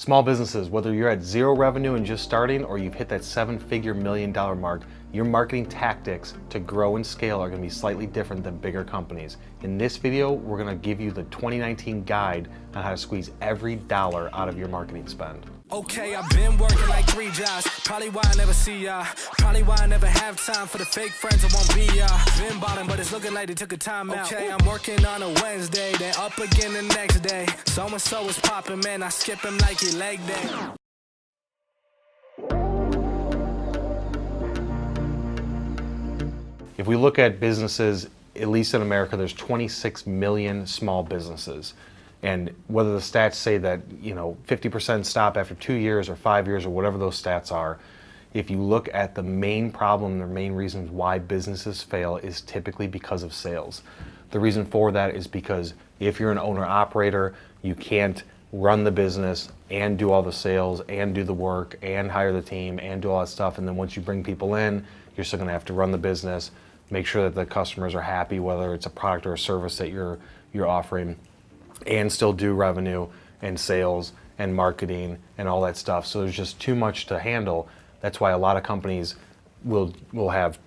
Small businesses, whether you're at zero revenue and just starting or you've hit that $7-figure million mark, your marketing tactics to grow and scale are going to be slightly different than bigger companies. In this video, we're going to give you the 2019 guide on how to squeeze every dollar out of your marketing spend. Okay, I've been working like 3 jobs. Probably why I never see ya. Probably why I never have time for the fake friends that won't be ya. Been ballin', but it's looking like they took a time out. Okay, I'm working on a Wednesday, then up again the next day. So-and-so is popping, man, I skip him like he leg day. If we look at businesses, at least in America, there's 26 million small businesses. And whether the stats say that, 50% stop after 2 years or 5 years or whatever those stats are, if you look at the main problem, the main reasons why businesses fail is typically because of sales. The reason for that is because if you're an owner-operator, you can't run the business and do all the sales and do the work and hire the team and do all that stuff. And then once you bring people in, you're still going to have to run the business, make sure that the customers are happy, whether it's a product or a service that you're offering, and still do revenue and sales and marketing and all that stuff. So there's just too much to handle. That's why a lot of companies will have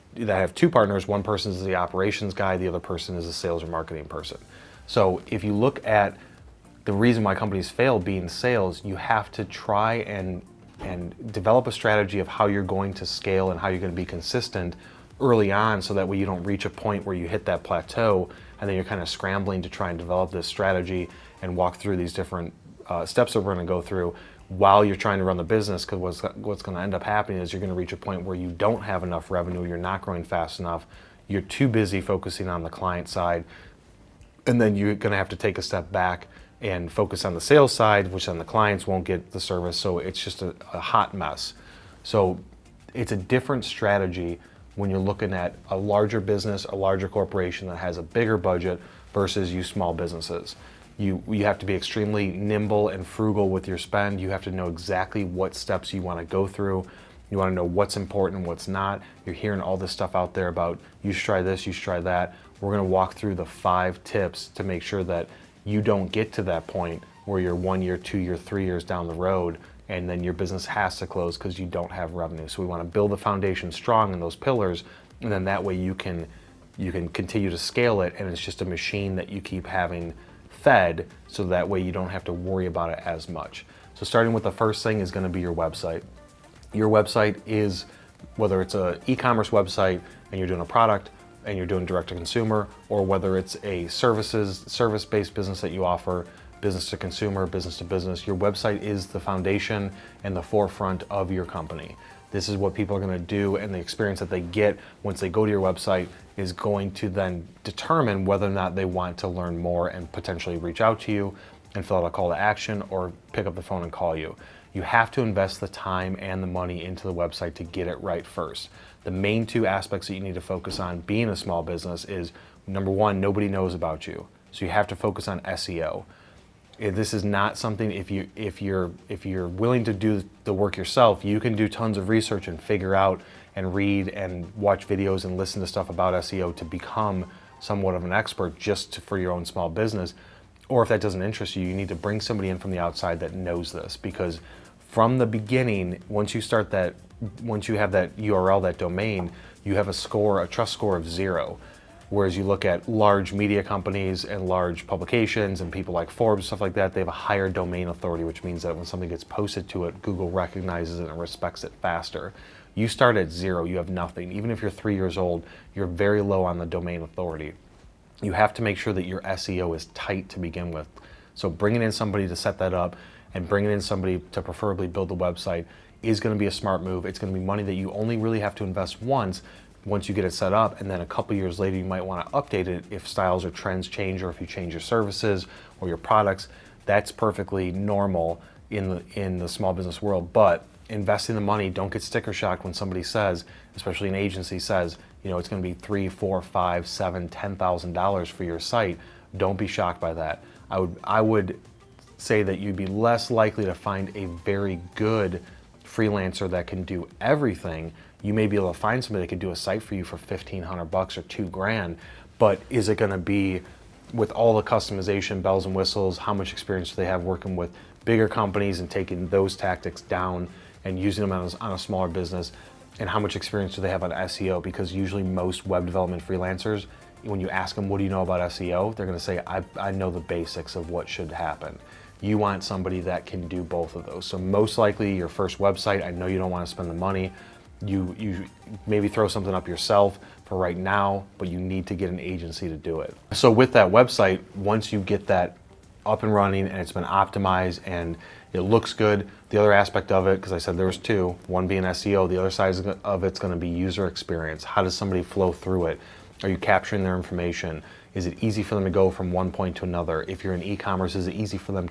two partners. One person is the operations guy, the other person is a sales or marketing person. So if you look at the reason why companies fail being sales, you have to try and develop a strategy of how you're going to scale and how you're going to be consistent early on, so that way you don't reach a point where you hit that plateau and then you're kind of scrambling to try and develop this strategy and walk through these different steps that we're going to go through while you're trying to run the business. Because what's going to end up happening is you're going to reach a point where you don't have enough revenue, you're not growing fast enough, you're too busy focusing on the client side, and then you're going to have to take a step back and focus on the sales side, which then the clients won't get the service. So it's just a hot mess. So it's a different strategy when you're looking at a larger business, a larger corporation that has a bigger budget versus you small businesses. You have to be extremely nimble and frugal with your spend. You have to know exactly what steps you want to go through. You want to know what's important and what's not. You're hearing all this stuff out there about you should try this, you should try that. We're going to walk through the 5 tips to make sure that you don't get to that point where you're 1 year, 2 year, 3 years down the road and then your business has to close because you don't have revenue. So we want to build the foundation strong in those pillars, and then that way you can continue to scale it, and it's just a machine that you keep having fed, so that way you don't have to worry about it as much. So starting with the first thing is going to be your website. Your website is, whether it's an e-commerce website and you're doing a product and you're doing direct to consumer, or whether it's a service-based business that you offer, business to consumer, business to business, your website is the foundation and the forefront of your company. This is what people are going to do, and the experience that they get once they go to your website is going to then determine whether or not they want to learn more and potentially reach out to you and fill out a call to action or pick up the phone and call you. You have to invest the time and the money into the website to get it right first. The main 2 aspects that you need to focus on being a small business is, number 1, nobody knows about you. So you have to focus on SEO. This is not something, if you're willing to do the work yourself, you can do tons of research and figure out and read and watch videos and listen to stuff about SEO to become somewhat of an expert just for your own small business. Or if that doesn't interest you, you need to bring somebody in from the outside that knows this, because from the beginning, once you have that URL, that domain, you have a trust score of 0. Whereas you look at large media companies and large publications and people like Forbes, stuff like that, they have a higher domain authority, which means that when something gets posted to it, Google recognizes it and respects it faster. You start at 0, you have nothing. Even if you're 3 years old, you're very low on the domain authority. You have to make sure that your SEO is tight to begin with. So bringing in somebody to set that up and bringing in somebody to preferably build the website is going to be a smart move. It's going to be money that you only really have to invest once you get it set up, and then a couple years later you might want to update it if styles or trends change, or if you change your services or your products. That's perfectly normal in the small business world. But investing the money, don't get sticker shock when somebody says, especially an agency says, it's going to be $3, $4, $5, $7, $10,000 for your site. Don't be shocked by that. I would say that you'd be less likely to find a very good freelancer that can do everything. You may be able to find somebody that could do a site for you for $1,500 or $2,000, but is it going to be with all the customization, bells and whistles? How much experience do they have working with bigger companies and taking those tactics down and using them on a smaller business, and how much experience do they have on SEO? Because usually most web development freelancers, when you ask them, what do you know about SEO? They're gonna say, I know the basics of what should happen. You want somebody that can do both of those. So most likely your first website, I know you don't wanna spend the money. You maybe throw something up yourself for right now, but you need to get an agency to do it. So with that website, once you get that up and running and it's been optimized and it looks good, the other aspect of it, because I said there was two, one being SEO, the other side of it's gonna be user experience. How does somebody flow through it? Are you capturing their information? Is it easy for them to go from one point to another? If you're in e-commerce, is it easy for them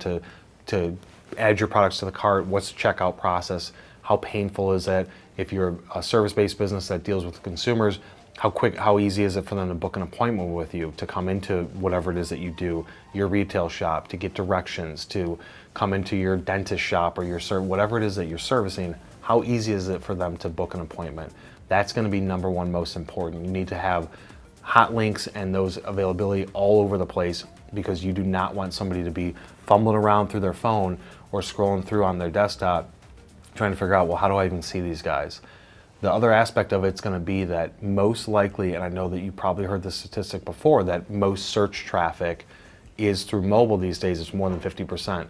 to add your products to the cart? What's the checkout process? How painful is it? If you're a service-based business that deals with consumers, how easy is it for them to book an appointment with you, to come into whatever it is that you do, your retail shop, to get directions, to come into your dentist shop or whatever it is that you're servicing? How easy is it for them to book an appointment? That's going to be number one most important. You need to have hot links and those availability all over the place, because you do not want somebody to be fumbling around through their phone or scrolling through on their desktop trying to figure out, well, how do I even see these guys? The other aspect of it's going to be that most likely, and I know that you probably heard this statistic before, that most search traffic is through mobile these days. It's more than 50%.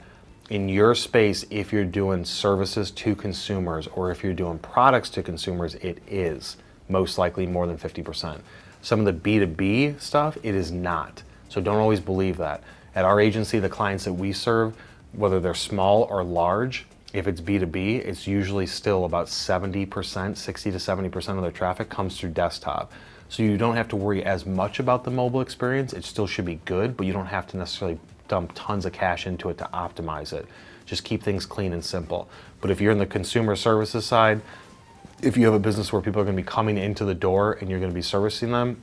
In your space, if you're doing services to consumers or if you're doing products to consumers, it is most likely more than 50%. Some of the B2B stuff, it is not. So don't always believe that. At our agency, the clients that we serve, whether they're small or large, if it's B2B, it's usually still about 70%, 60 to 70% of their traffic comes through desktop. So you don't have to worry as much about the mobile experience. It still should be good, but you don't have to necessarily dump tons of cash into it to optimize it. Just keep things clean and simple. But if you're in the consumer services side, if you have a business where people are going to be coming into the door and you're going to be servicing them,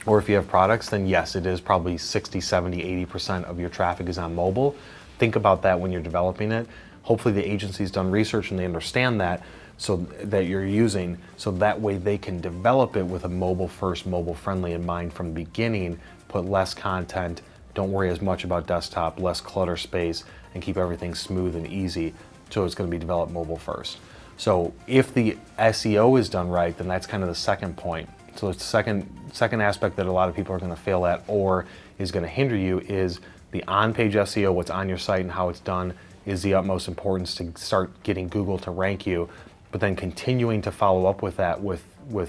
or if you have products, then yes, it is probably 60, 70, 80% of your traffic is on mobile. Think about that when you're developing it. Hopefully the agency's done research and they understand that, so that you're using, so that way they can develop it with a mobile first, mobile friendly in mind from the beginning, put less content, don't worry as much about desktop, less clutter space, and keep everything smooth and easy, so it's going to be developed mobile first. So if the SEO is done right, then that's kind of the second point. So the second aspect that a lot of people are going to fail at or is going to hinder you is the on-page SEO, what's on your site and how it's done is the utmost importance to start getting Google to rank you, but then continuing to follow up with that with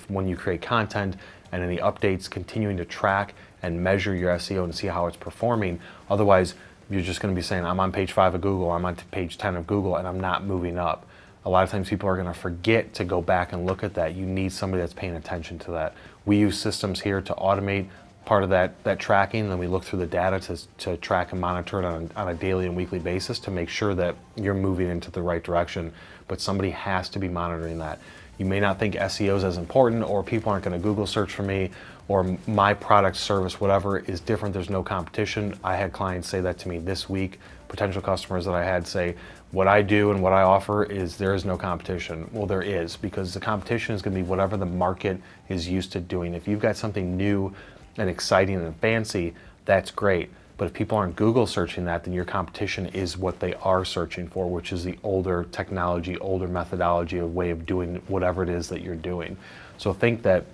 when you create content and any updates, continuing to track and measure your SEO and see how it's performing. Otherwise, you're just going to be saying, I'm on page 5 of Google, I'm on page 10 of Google, and I'm not moving up. A lot of times people are going to forget to go back and look at that. You need somebody that's paying attention to that. We use systems here to automate part of that tracking, then we look through the data to track and monitor it on a daily and weekly basis to make sure that you're moving into the right direction. But somebody has to be monitoring that. You may not think SEO is as important, or people aren't going to Google search for me, or my product, service, whatever is different, there's no competition. I had clients say that to me this week, potential customers that I had say, what I do and what I offer is there is no competition. Well, there is, because the competition is going to be whatever the market is used to doing. If you've got something new and exciting and fancy, that's great. But if people aren't Google searching that, then your competition is what they are searching for, which is the older technology, older methodology, a way of doing whatever it is that you're doing. So think that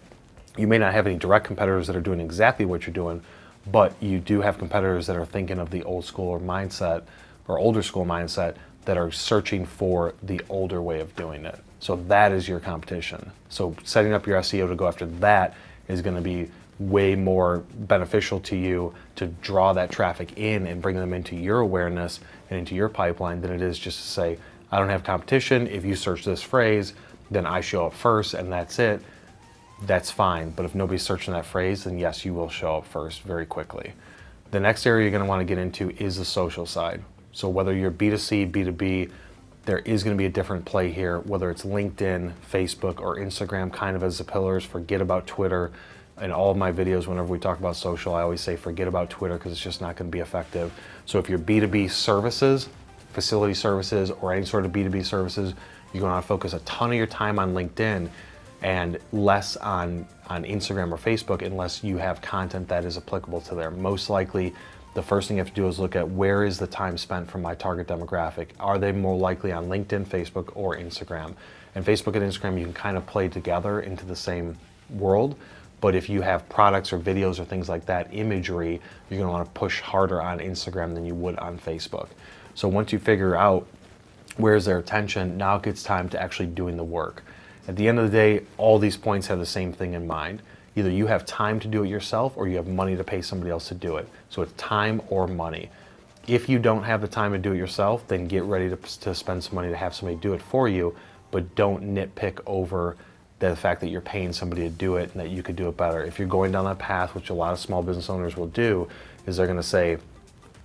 you may not have any direct competitors that are doing exactly what you're doing, but you do have competitors that are thinking of the old school or mindset or older school mindset that are searching for the older way of doing it. So that is your competition. So setting up your SEO to go after that is going to be way more beneficial to you to draw that traffic in and bring them into your awareness and into your pipeline than it is just to say, I don't have competition. If you search this phrase, then I show up first and that's it. That's fine. But if nobody's searching that phrase, then yes, you will show up first very quickly. The next area you're going to want to get into is the social side. So whether you're B2C, B2B, there is going to be a different play here, whether it's LinkedIn, Facebook, or Instagram kind of as the pillars. Forget about Twitter. In all of my videos, whenever we talk about social, I always say forget about Twitter because it's just not going to be effective. So if you're B2B services, facility services, or any sort of B2B services, you're going to focus a ton of your time on LinkedIn and less on Instagram or Facebook unless you have content that is applicable to there. Most likely, the first thing you have to do is look at where is the time spent from my target demographic. Are they more likely on LinkedIn, Facebook, or Instagram? And Facebook and Instagram, you can kind of play together into the same world. But if you have products or videos or things like that, imagery, you're going to want to push harder on Instagram than you would on Facebook. So once you figure out where's their attention, now it gets time to actually doing the work. At the end of the day, all these points have the same thing in mind. Either you have time to do it yourself or you have money to pay somebody else to do it. So it's time or money. If you don't have the time to do it yourself, then get ready to spend some money to have somebody do it for you, but don't nitpick over the fact that you're paying somebody to do it and that you could do it better. If you're going down that path, which a lot of small business owners will do, is they're going to say,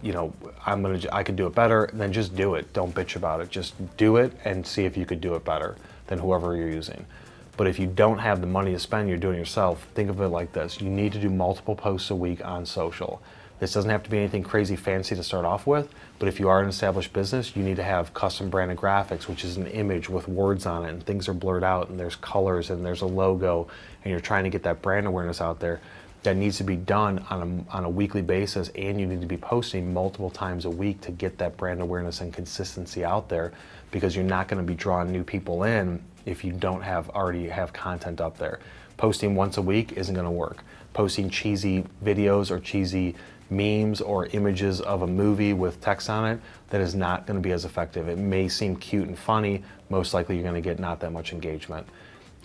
you know, I could do it better, then just do it. Don't bitch about it. Just do it and see if you could do it better than whoever you're using. But if you don't have the money to spend, you're doing it yourself, think of it like this. You need to do multiple posts a week on social. This doesn't have to be anything crazy fancy to start off with, but if you are an established business, you need to have custom branded graphics, which is an image with words on it, and things are blurred out, and there's colors, and there's a logo, and you're trying to get that brand awareness out there. That needs to be done on a weekly basis, and you need to be posting multiple times a week to get that brand awareness and consistency out there, because you're not going to be drawing new people in if you don't already have content up there. Posting once a week isn't going to work. Posting cheesy videos or cheesy memes or images of a movie with text on it, that is not going to be as effective. It may seem cute and funny, most likely you're going to get not that much engagement.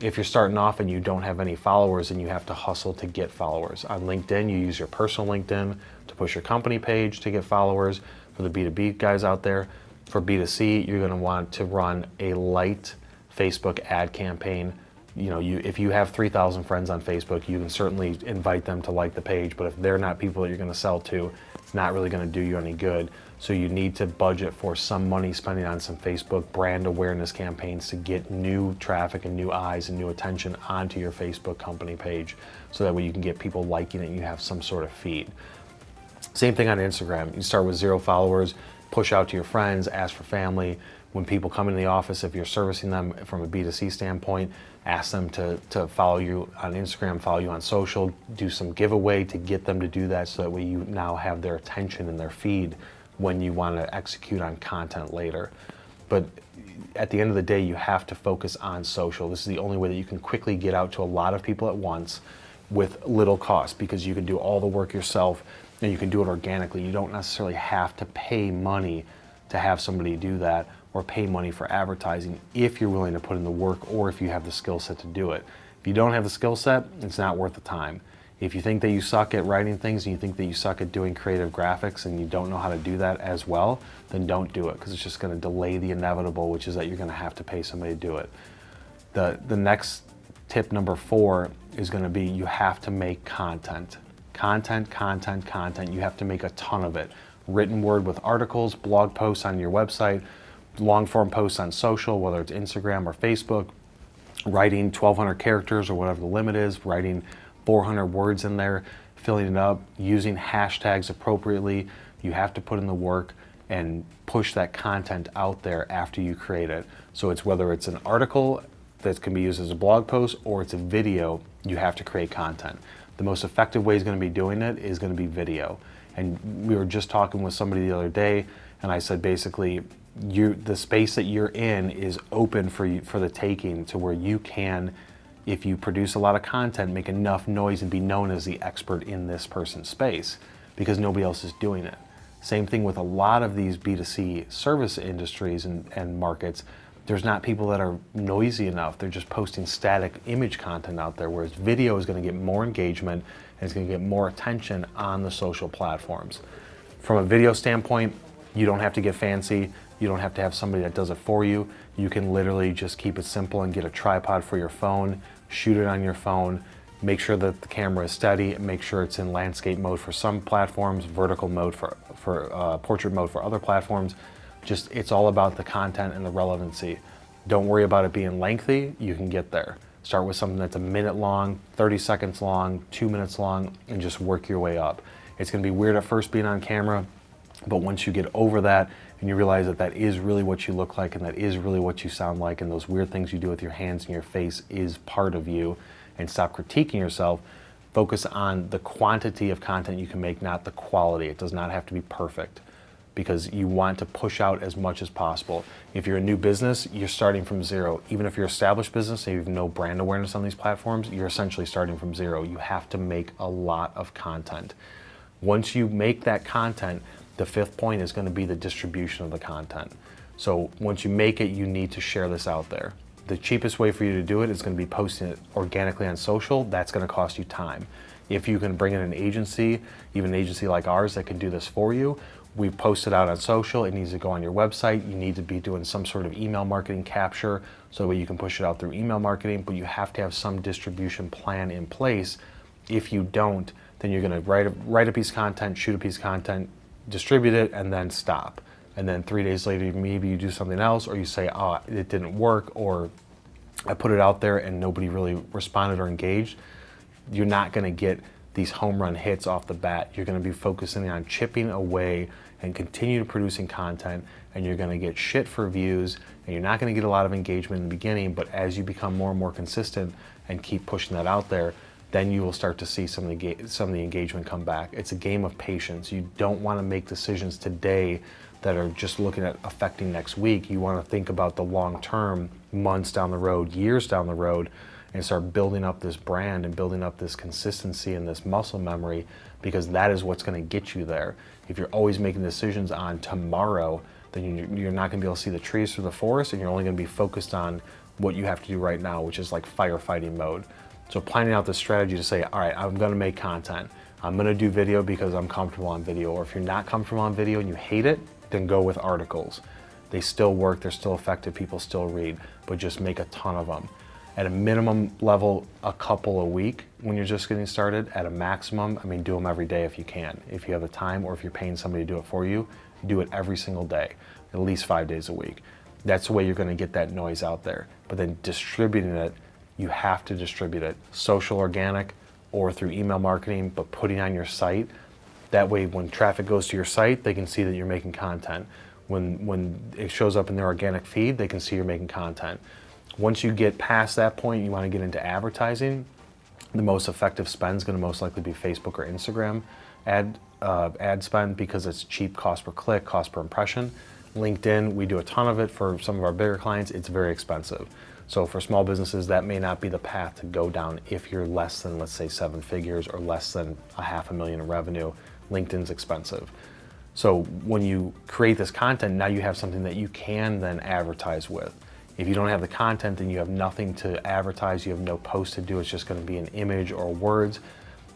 If you're starting off and you don't have any followers, then you have to hustle to get followers. On LinkedIn, you use your personal LinkedIn to push your company page to get followers. For the B2B guys out there, for B2C, you're going to want to run a light Facebook ad campaign. You know, if you have 3,000 friends on Facebook, you can certainly invite them to like the page, but if they're not people that you're going to sell to, it's not really going to do you any good. So you need to budget for some money spending on some Facebook brand awareness campaigns to get new traffic and new eyes and new attention onto your Facebook company page, so that way you can get people liking it and you have some sort of feed. Same thing on Instagram. You start with 0 followers, push out to your friends, ask for family. When people come into the office, if you're servicing them from a B2C standpoint, ask them to follow you on Instagram, follow you on social, do some giveaway to get them to do that, so that way you now have their attention and their feed when you want to execute on content later. But at the end of the day, you have to focus on social. This is the only way that you can quickly get out to a lot of people at once with little cost, because you can do all the work yourself and you can do it organically. You don't necessarily have to pay money to have somebody do that, or pay money for advertising, if you're willing to put in the work or if you have the skill set to do it. If you don't have the skill set, it's not worth the time. If you think that you suck at writing things and you think that you suck at doing creative graphics and you don't know how to do that as well, then don't do it, because it's just going to delay the inevitable, which is that you're going to have to pay somebody to do it. The next tip, number 4, is going to be you have to make content. Content. You have to make a ton of it. Written word with articles, blog posts on your website, long form posts on social, whether it's Instagram or Facebook, writing 1,200 characters or whatever the limit is, writing 400 words in there, filling it up, using hashtags appropriately. You have to put in the work and push that content out there after you create it. So it's whether it's an article that can be used as a blog post or it's a video, you have to create content. The most effective way is going to be doing it is going to be video. And we were just talking with somebody the other day, and I said basically, the space that you're in is open for the taking, to where you can, if you produce a lot of content, make enough noise and be known as the expert in this person's space, because nobody else is doing it. Same thing with a lot of these B2C service industries and markets. There's not people that are noisy enough. They're just posting static image content out there, whereas video is going to get more engagement and it's going to get more attention on the social platforms. From a video standpoint, you don't have to get fancy. You don't have to have somebody that does it for you. You can literally just keep it simple and get a tripod for your phone, shoot it on your phone, make sure that the camera is steady, make sure it's in landscape mode for some platforms, vertical mode for portrait mode for other platforms. Just, it's all about the content and the relevancy. Don't worry about it being lengthy. You can get there. Start with something that's a minute long, 30 seconds long, 2 minutes long, and just work your way up. It's going to be weird at first being on camera, but once you get over that and you realize that that is really what you look like and that is really what you sound like, and those weird things you do with your hands and your face is part of you, and stop critiquing yourself, Focus on the quantity of content you can make, not the quality. It does not have to be perfect, because you want to push out as much as possible. If you're a new business, you're starting from zero. Even if you're an established business and you have no brand awareness on these platforms, you're essentially starting from zero. You have to make a lot of content. Once you make that content, the fifth point is going to be the distribution of the content. So once you make it, you need to share this out there. The cheapest way for you to do it is going to be posting it organically on social. That's going to cost you time. If you can bring in an agency, even an agency like ours that can do this for you, we post it out on social. It needs to go on your website. You need to be doing some sort of email marketing capture so that you can push it out through email marketing, but you have to have some distribution plan in place. If you don't, then you're going to write a piece of content, shoot a piece of content, distribute it, and then stop. And then 3 days later, maybe you do something else, or you say, oh, it didn't work, or I put it out there and nobody really responded or engaged. You're not going to get these home run hits off the bat. You're going to be focusing on chipping away and continue producing content, and you're going to get shit for views, and you're not going to get a lot of engagement in the beginning, but as you become more and more consistent and keep pushing that out there, then you will start to see some of the engagement come back. It's a game of patience. You don't want to make decisions today that are just looking at affecting next week. You want to think about the long term, months down the road, years down the road, and start building up this brand and building up this consistency and this muscle memory, because that is what's going to get you there. If you're always making decisions on tomorrow, then you're not going to be able to see the trees through the forest, and you're only going to be focused on what you have to do right now, which is like firefighting mode. So planning out the strategy to say, all right, I'm going to make content. I'm going to do video because I'm comfortable on video. Or if you're not comfortable on video and you hate it, then go with articles. They still work, they're still effective, people still read, but just make a ton of them. At a minimum level, a couple a week when you're just getting started. At a maximum, I mean, do them every day if you can. If you have the time, or if you're paying somebody to do it for you, do it every single day, at least 5 days a week. That's the way you're going to get that noise out there. But then distributing it, you have to distribute it. Social, organic, or through email marketing, but putting on your site. That way, when traffic goes to your site, they can see that you're making content. When it shows up in their organic feed, they can see you're making content. Once you get past that point, you want to get into advertising. The most effective spend is going to most likely be Facebook or Instagram ad spend, because it's cheap, cost per click, cost per impression. LinkedIn, we do a ton of it for some of our bigger clients. It's very expensive. So for small businesses, that may not be the path to go down if you're less than, let's say, 7 figures or less than $500,000 in revenue. LinkedIn's expensive. So when you create this content, now you have something that you can then advertise with. If you don't have the content, then you have nothing to advertise. You have no post to do. It's just going to be an image or words.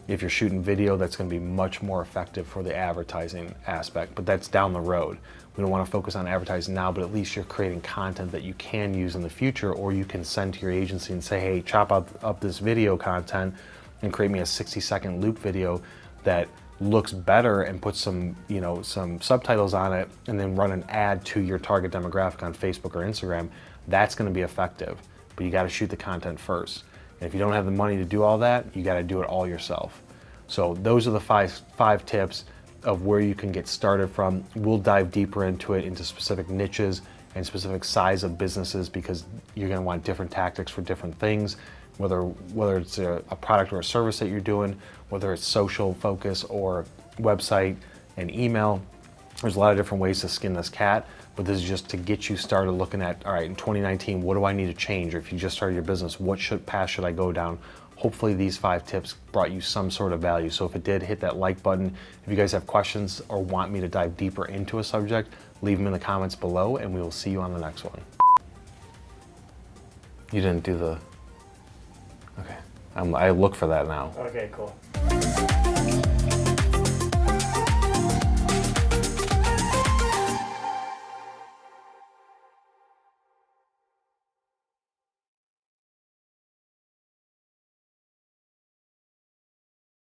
If you're shooting video, that's going to be much more effective for the advertising aspect, but that's down the road. We don't want to focus on advertising now, but at least you're creating content that you can use in the future, or you can send to your agency and say, hey, chop up this video content and create me a 60-second loop video that looks better, and put some subtitles on it, and then run an ad to your target demographic on Facebook or Instagram. That's going to be effective, but you got to shoot the content first. And if you don't have the money to do all that, you got to do it all yourself. So those are the five tips of where you can get started from. We'll dive deeper into it, into specific niches and specific size of businesses, because you're going to want different tactics for different things, whether it's a product or a service that you're doing, whether it's social focus or website and email. There's a lot of different ways to skin this cat, but this is just to get you started looking at, all right, in 2019, what do I need to change? Or if you just started your business, what path should I go down? Hopefully these 5 tips brought you some sort of value. So if it did, hit that like button. If you guys have questions or want me to dive deeper into a subject, leave them in the comments below, and we will see you on the next one. You didn't do the, okay. I look for that now. Okay, cool.